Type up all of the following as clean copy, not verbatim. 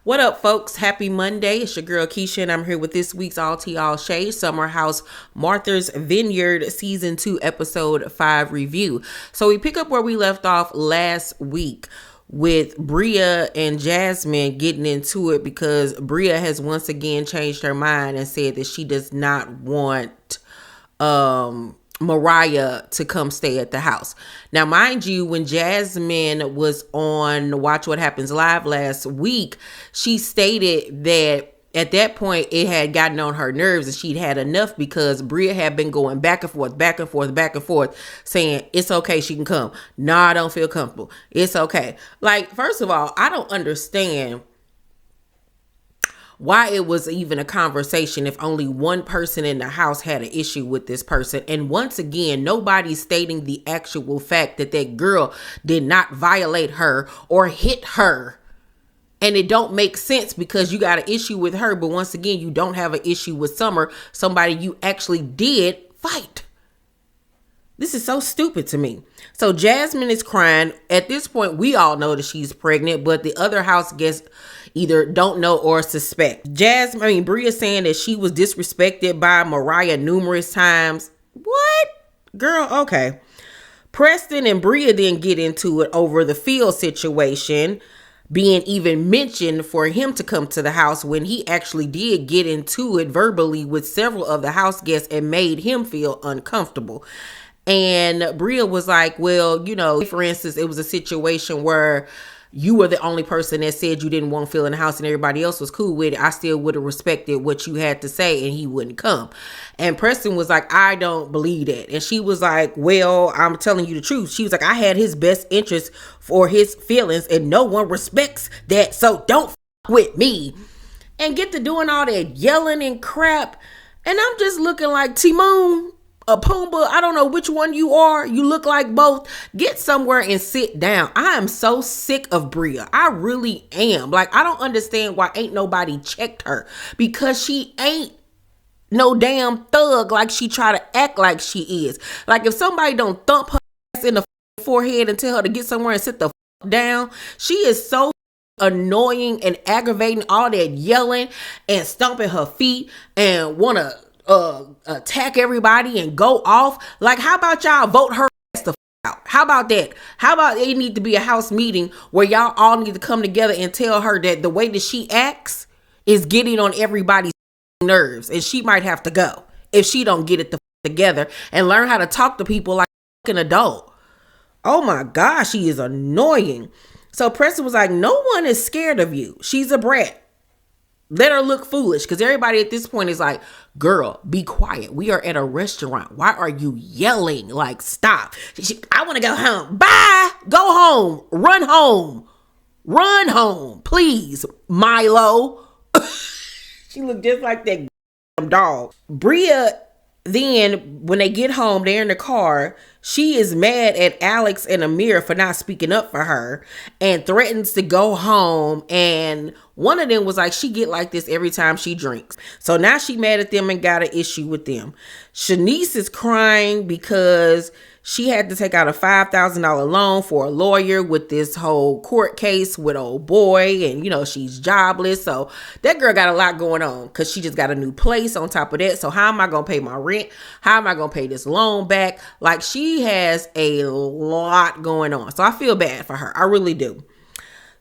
What up, folks? Happy Monday. It's your girl Keisha, and I'm here with this week's All Tea All Shade Summer House Martha's Vineyard Season 2 Episode 5 review. So we pick up where we left off last week with Bria and Jasmine getting into it because Bria has once again changed her mind and said that she does not want Mariah to come stay at the house. Now, mind you, when Jasmine was on Watch What Happens Live last week, she stated that at that point it had gotten on her nerves and she'd had enough because Bria had been going back and forth, saying it's okay, she can come. Nah, I don't feel comfortable. It's okay. Like, first of all, I don't understand why it was even a conversation if only one person in the house had an issue with this person. And once again, nobody's stating the actual fact that that girl did not violate her or hit her. And it don't make sense because you got an issue with her, but once again, you don't have an issue with somebody you actually did fight. This is so stupid to me. So Jasmine is crying. At this point, we all know that she's pregnant, but the other house guests either don't know or suspect. Bria saying that she was disrespected by Mariah numerous times. What? Girl, okay. Preston and Bria then get into it over the field situation being even mentioned for him to come to the house when he actually did get into it verbally with several of the house guests and made him feel uncomfortable. And Bria was like, well, for instance, it was a situation where you were the only person that said you didn't want to feel in the house and everybody else was cool with it. I still would have respected what you had to say and he wouldn't come. And Preston was like, I don't believe that. And she was like, well, I'm telling you the truth. She was like, I had his best interest for his feelings and no one respects that. So don't with me. And get to doing all that yelling and crap. And I'm just looking like Timon, a Pumbaa, I don't know which one you are. You look like both. Get somewhere and sit down. I am so sick of Bria. I really am. Like, I don't understand why ain't nobody checked her because she ain't no damn thug like she try to act like she is. Like, if somebody don't thump her ass in the forehead and tell her to get somewhere and sit the down, she is so annoying and aggravating, all that yelling and stomping her feet and want to attack everybody and go off. Like, how about y'all vote her ass the out? How about that? How about it need to be a house meeting where y'all all need to come together and tell her that the way that she acts is getting on everybody's nerves and she might have to go if she don't get it together and learn how to talk to people like an adult. Oh my gosh, she is annoying. So Preston was like, no one is scared of you. She's a brat. Let her look foolish, because everybody at this point is like, girl, be quiet. We are at a restaurant. Why are you yelling? Like, stop. I want to go home. Bye. Go home. Run home. Run home. Please, Milo. She looked just like that dog. Bria, then, when they get home, they're in the car. She is mad at Alex and Amir for not speaking up for her and threatens to go home. And one of them was like, she get like this every time she drinks. So now she mad at them and got an issue with them. Shanice is crying because she had to take out a $5,000 loan for a lawyer with this whole court case with old boy. And, she's jobless. So that girl got a lot going on because she just got a new place on top of that. So how am I going to pay my rent? How am I going to pay this loan back? Like, she has a lot going on. So I feel bad for her. I really do.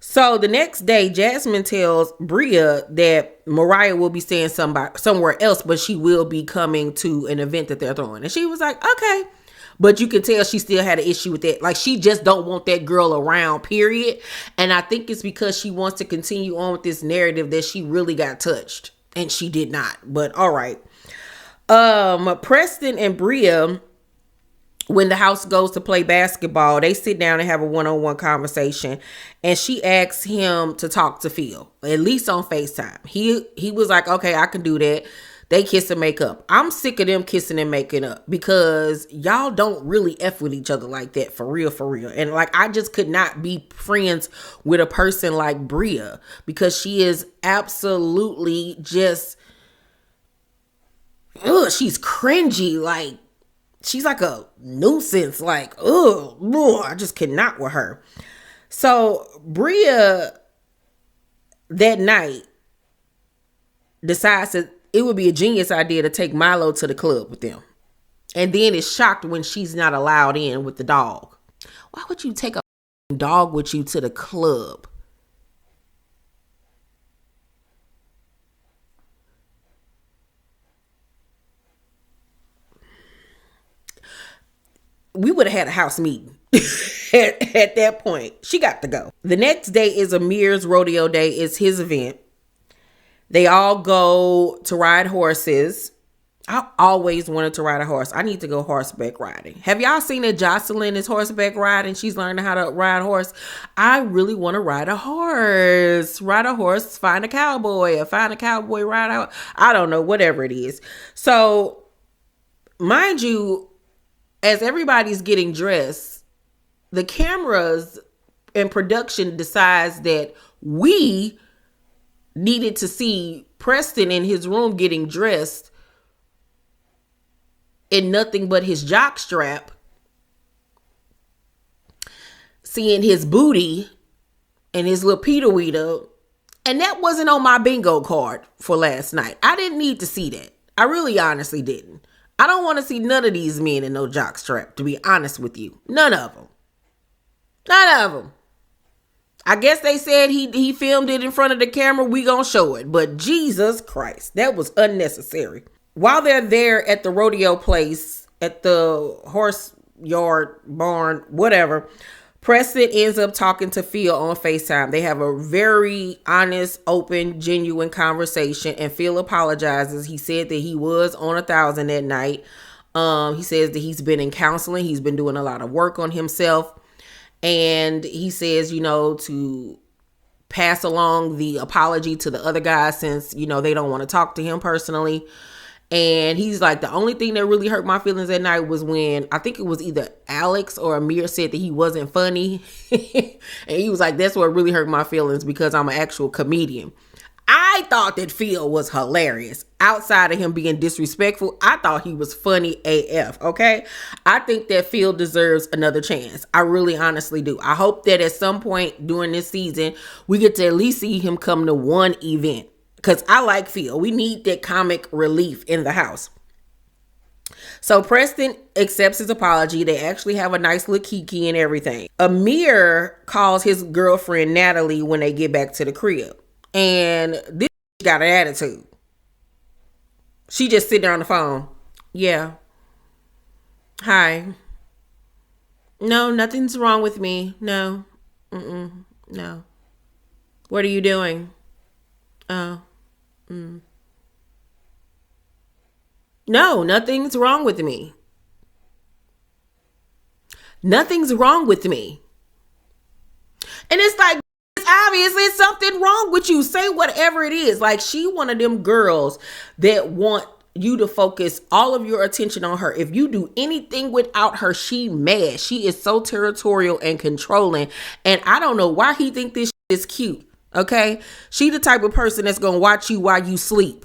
So the next day, Jasmine tells Bria that Mariah will be staying somewhere else, but she will be coming to an event that they're throwing. And she was like, okay. But you can tell she still had an issue with that. Like, she just don't want that girl around, period. And I think it's because she wants to continue on with this narrative that she really got touched. And she did not. But all right. Preston and Bria, when the house goes to play basketball, they sit down and have a one-on-one conversation. And she asks him to talk to Phil, at least on FaceTime. He was like, okay, I can do that. They kiss and make up. I'm sick of them kissing and making up because y'all don't really F with each other like that, for real, for real. And like, I just could not be friends with a person like Bria because she is absolutely just, she's cringy. Like, she's like a nuisance. Like, I just cannot with her. So Bria that night decides that it would be a genius idea to take Milo to the club with them. And then is shocked when she's not allowed in with the dog. Why would you take a dog with you to the club? We would have had a house meeting at that point. She got to go. The next day is Amir's rodeo day. It's his event. They all go to ride horses. I always wanted to ride a horse. I need to go horseback riding. Have y'all seen that Jocelyn is horseback riding? She's learning how to ride a horse. I really want to ride a horse. Ride a horse, find a cowboy, or find a cowboy, ride out. I don't know, whatever it is. So, mind you, as everybody's getting dressed, the cameras and production decides that we needed to see Preston in his room getting dressed in nothing but his jock strap, seeing his booty and his little Peter Weeder. And that wasn't on my bingo card for last night. I didn't need to see that. I really honestly didn't. I don't want to see none of these men in no jock strap, to be honest with you. None of them. None of them. I guess they said he filmed it in front of the camera. We gonna show it. But Jesus Christ, that was unnecessary. While they're there at the rodeo place, at the horse yard, barn, whatever, Preston ends up talking to Phil on FaceTime. They have a very honest, open, genuine conversation, and Phil apologizes. He said that he was on 1,000 that night. He says that he's been in counseling. He's been doing a lot of work on himself. And he says, to pass along the apology to the other guys since, they don't want to talk to him personally. And he's like, the only thing that really hurt my feelings that night was when I think it was either Alex or Amir said that he wasn't funny. And he was like, that's what really hurt my feelings because I'm an actual comedian. I thought that Phil was hilarious. Outside of him being disrespectful, I thought he was funny AF, okay? I think that Phil deserves another chance. I really honestly do. I hope that at some point during this season, we get to at least see him come to one event. Because I like Phil. We need that comic relief in the house. So Preston accepts his apology. They actually have a nice little kiki and everything. Amir calls his girlfriend Natalie when they get back to the crib. And this got an attitude. She just sit there on the phone. Yeah. Hi. No, nothing's wrong with me. No. No. What are you doing? Oh. No, nothing's wrong with me. Nothing's wrong with me. And it's like, obviously something wrong with you. Say whatever it is. Like, she one of them girls that want you to focus all of your attention on her. If you do anything without her, she mad. She is so territorial and controlling. And I don't know why he think this is cute. Okay? She the type of person that's gonna watch you while you sleep.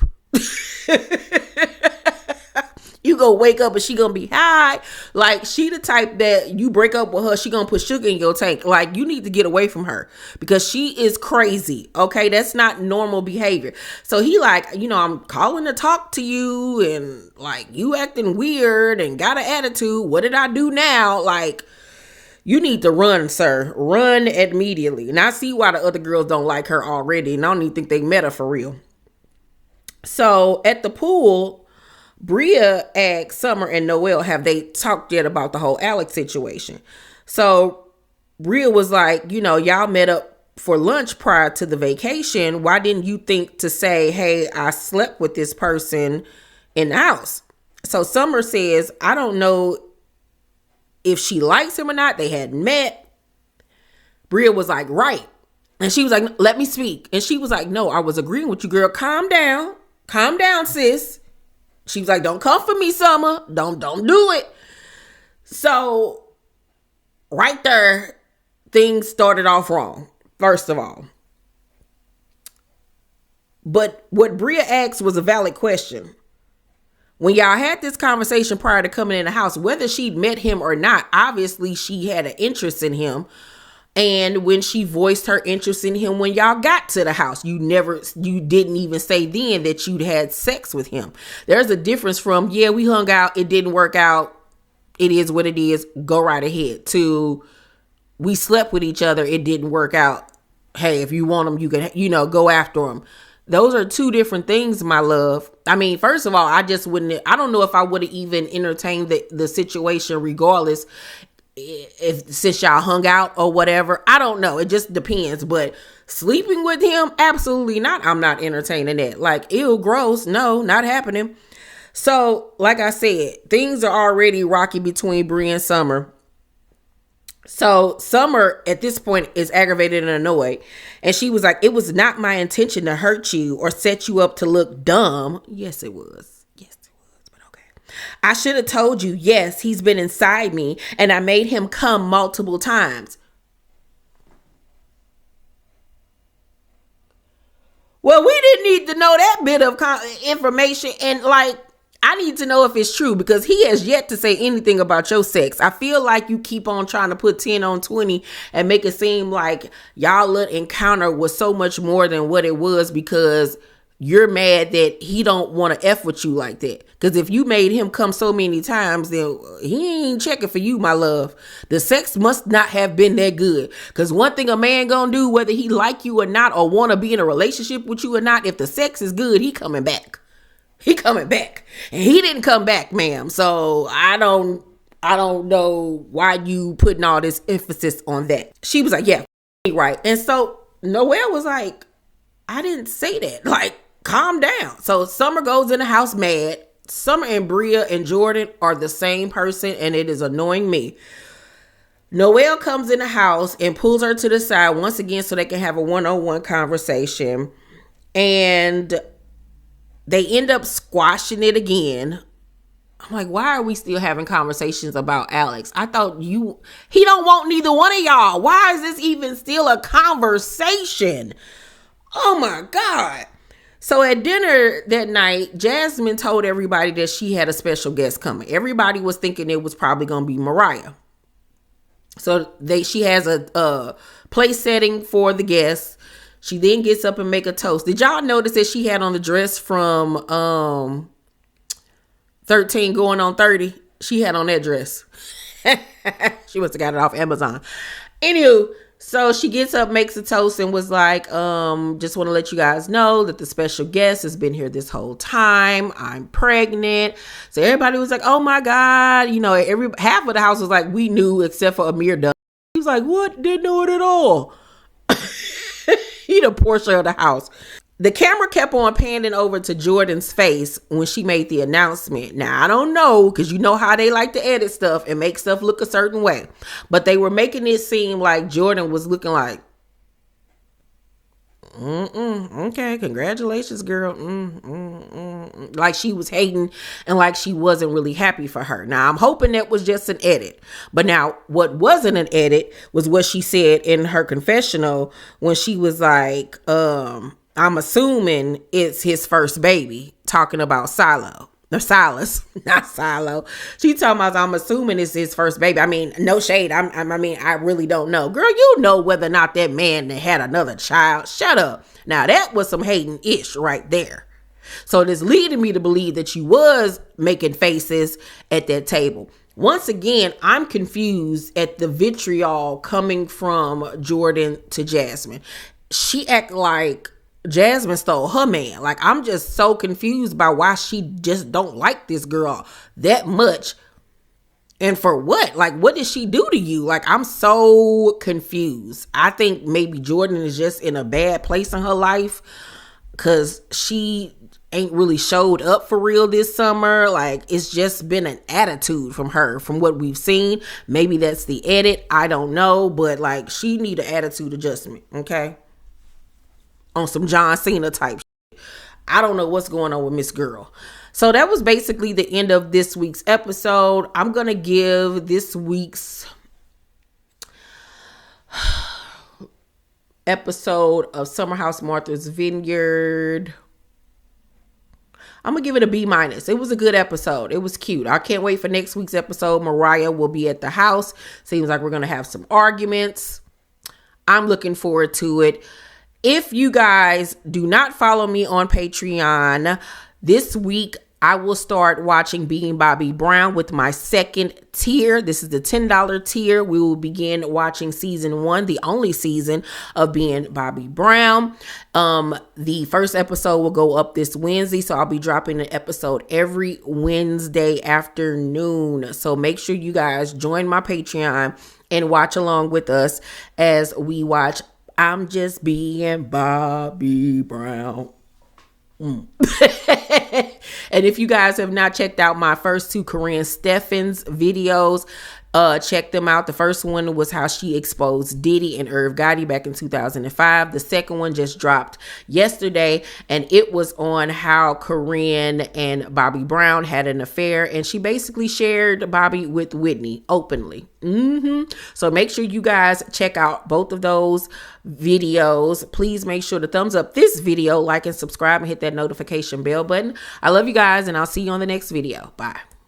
You gonna wake up and she gonna be high. Like, she the type that you break up with her, she gonna put sugar in your tank. Like, you need to get away from her because she is crazy. Okay, that's not normal behavior. So he like, I'm calling to talk to you and like you acting weird and got an attitude. What did I do now? Like, you need to run, sir. Run immediately. And I see why the other girls don't like her already. And I don't even think they met her for real. So at the pool, Bria asked Summer and Noelle, have they talked yet about the whole Alex situation? So Bria was like, y'all met up for lunch prior to the vacation. Why didn't you think to say, hey, I slept with this person in the house? So Summer says, I don't know if she likes him or not. They hadn't met. Bria was like, right. And she was like, let me speak. And she was like, no, I was agreeing with you, girl. Calm down. Calm down, sis. She was like, don't come for me, Summer. Don't do it. So right there, things started off wrong, first of all. But what Bria asked was a valid question. When y'all had this conversation prior to coming in the house, whether she'd met him or not, obviously she had an interest in him. And when she voiced her interest in him when y'all got to the house, you didn't even say then that you'd had sex with him. There's a difference from, yeah, we hung out, it didn't work out, it is what it is, go right ahead, to we slept with each other, it didn't work out. Hey, if you want him, you can, go after him. Those are two different things, my love. I mean, first of all, I don't know if I would have even entertained the situation regardless, since y'all hung out or whatever. I don't know. It just depends. But sleeping with him, absolutely not. I'm not entertaining that. Like, ew, gross. No, not happening. So, like I said, things are already rocky between Bree and Summer. So Summer at this point is aggravated and annoyed. And she was like, it was not my intention to hurt you or set you up to look dumb. Yes, it was. I should have told you, yes, he's been inside me and I made him come multiple times. Well, we didn't need to know that bit of information. And like, I need to know if it's true because he has yet to say anything about your sex. I feel like you keep on trying to put 10 on 20 and make it seem like y'all little encounter was so much more than what it was because you're mad that he don't want to F with you like that. Because if you made him come so many times, then he ain't checking for you, my love. The sex must not have been that good. Because one thing a man gonna do, whether he like you or not, or want to be in a relationship with you or not, if the sex is good, he coming back. He coming back. And he didn't come back, ma'am. So I don't know why you putting all this emphasis on that. She was like, yeah, right. And so Noelle was like, I didn't say that. Like, calm down. So Summer goes in the house mad. Summer and Bria and Jordan are the same person, and it is annoying me. Noelle comes in the house and pulls her to the side once again so they can have a one-on-one conversation. And they end up squashing it again. I'm like, why are we still having conversations about Alex? I thought he don't want neither one of y'all. Why is this even still a conversation? Oh my God. So at dinner that night, Jasmine told everybody that she had a special guest coming. Everybody was thinking it was probably going to be Mariah. So she has a place setting for the guests. She then gets up and make a toast. Did y'all notice that she had on the dress from 13 going on 30? She had on that dress. She must have got it off Amazon. Anywho, so she gets up, makes a toast, and was like, just want to let you guys know that the special guest has been here this whole time. I'm pregnant. So everybody was like, oh my God. Half of the house was like, we knew, except for Amir. He was like, what? Didn't know it at all. He the Portia of the house. The camera kept on panning over to Jordan's face when she made the announcement. Now, I don't know, because you know how they like to edit stuff and make stuff look a certain way. But they were making it seem like Jordan was looking like, okay, congratulations, girl. Like she was hating and like she wasn't really happy for her. Now, I'm hoping that was just an edit. But now, what wasn't an edit was what she said in her confessional when she was like, I'm assuming it's his first baby, talking about Silas, not Silo. She talking about, I'm assuming it's his first baby. I mean, no shade. I really don't know. Girl, you know whether or not that man had another child. Shut up. Now, that was some hating-ish right there. So it is leading me to believe that you was making faces at that table. Once again, I'm confused at the vitriol coming from Jordan to Jasmine. She act like Jasmine stole her man. Like, I'm just so confused by why she just don't like this girl that much. And for what? Like, what did she do to you? Like, I'm so confused. I think maybe Jordan is just in a bad place in her life because she ain't really showed up for real this summer. Like, it's just been an attitude from her from what we've seen. Maybe that's the edit. I don't know. But like, she need an attitude adjustment. Okay. On some John Cena type shit. I don't know what's going on with Miss Girl. So that was basically the end of this week's episode. I'm going to give this week's episode of Summer House Martha's Vineyard, I'm going to give it a B-. It was a good episode. It was cute. I can't wait for next week's episode. Mariah will be at the house. Seems like we're going to have some arguments. I'm looking forward to it. If you guys do not follow me on Patreon, this week I will start watching Being Bobby Brown with my second tier. This is the $10 tier. We will begin watching season 1, the only season of Being Bobby Brown. The first episode will go up this Wednesday, so I'll be dropping an episode every Wednesday afternoon. So make sure you guys join my Patreon and watch along with us as we watch I'm Just Being Bobby Brown. And if you guys have not checked out my first 2 Corinne Steffens videos, check them out. The first one was how she exposed Diddy and Irv Gotti back in 2005. The second one just dropped yesterday, and it was on how Corinne and Bobby Brown had an affair, and she basically shared Bobby with Whitney openly. So make sure you guys check out both of those videos. Please make sure to thumbs up this video, like and subscribe, and hit that notification bell button. I love you guys, and I'll see you on the next video. Bye.